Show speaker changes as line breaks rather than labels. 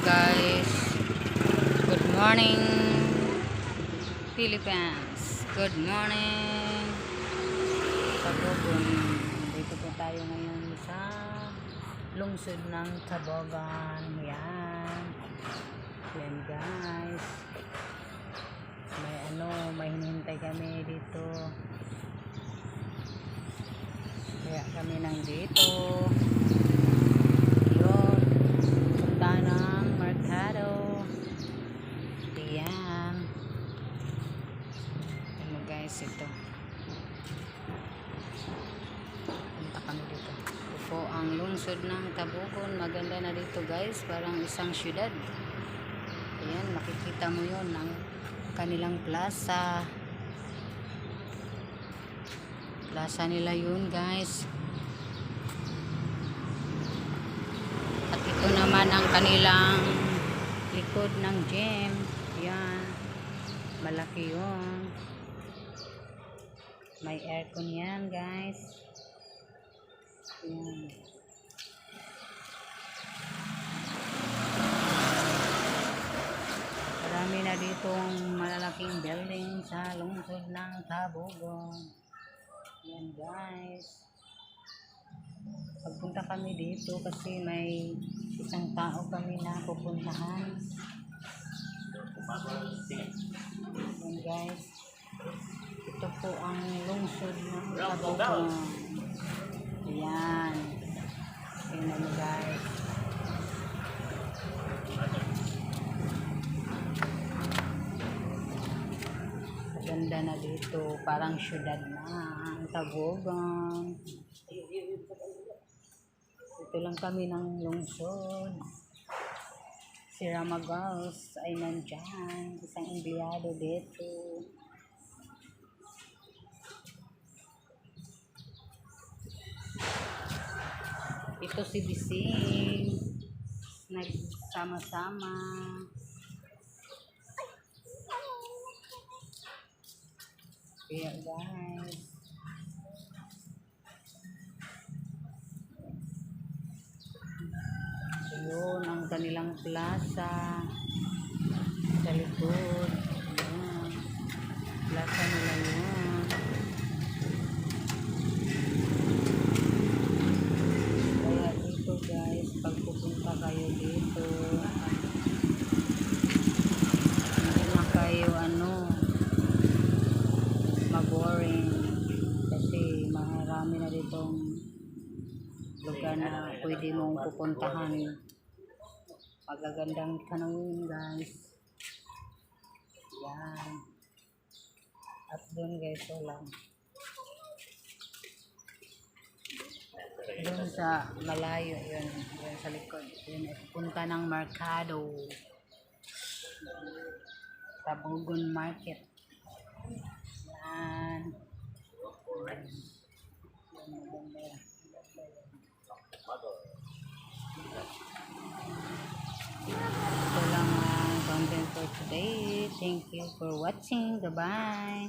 guys. Good morning Philippines. Good morning Tabogon. Dito po tayo ngayon sa lungsod ng Tabogan. Yan. Yan guys. May hinihintay kami dito. Kaya kami nandito. Yun. Punta ng Mercado. Ayan. Ano guys, ito. Punta kami dito. Ito po ang lungsod ng Tabogon. Maganda na dito guys. Parang isang syudad. Ayan, makikita mo yun ang kanilang plaza. Plaza nila yun guys. At ito naman ang kanilang likod ng gym. Yan. Malaki yun. May aircon yan guys. Yan. Marami na ditong malalaking building sa lungsod ng Tabogon. Yan guys. Pagpunta kami dito kasi may isang tao kami na pupuntahan. Yan guys. Ito po ang lungsod ng Tabogon. Yan. Tingnan mo guys. Ganda na dito. Parang syudad na ang Tabogon. Ito lang kami ng lungsod. Si Ramagals ay nandyan. Isang empleyado dito. Ito si Bising. Nagsama-sama. Kaya guys. Yun ang kanilang plaza sa likod. Yun. Plaza nila yun. Kaya dito guys, pag pupunta kayo dito, hindi na kayo maboring kasi marami na ditong lugar na pwede mong pupuntahan. Magagandang tanongin guys. Yan. At doon guys, wala. Doon sa malayo yun. Yun sa likod. Yun ay pupunta ng Mercado. Tabogon Market. Yan. Ito lang ang content for today. Thank you for watching. Goodbye.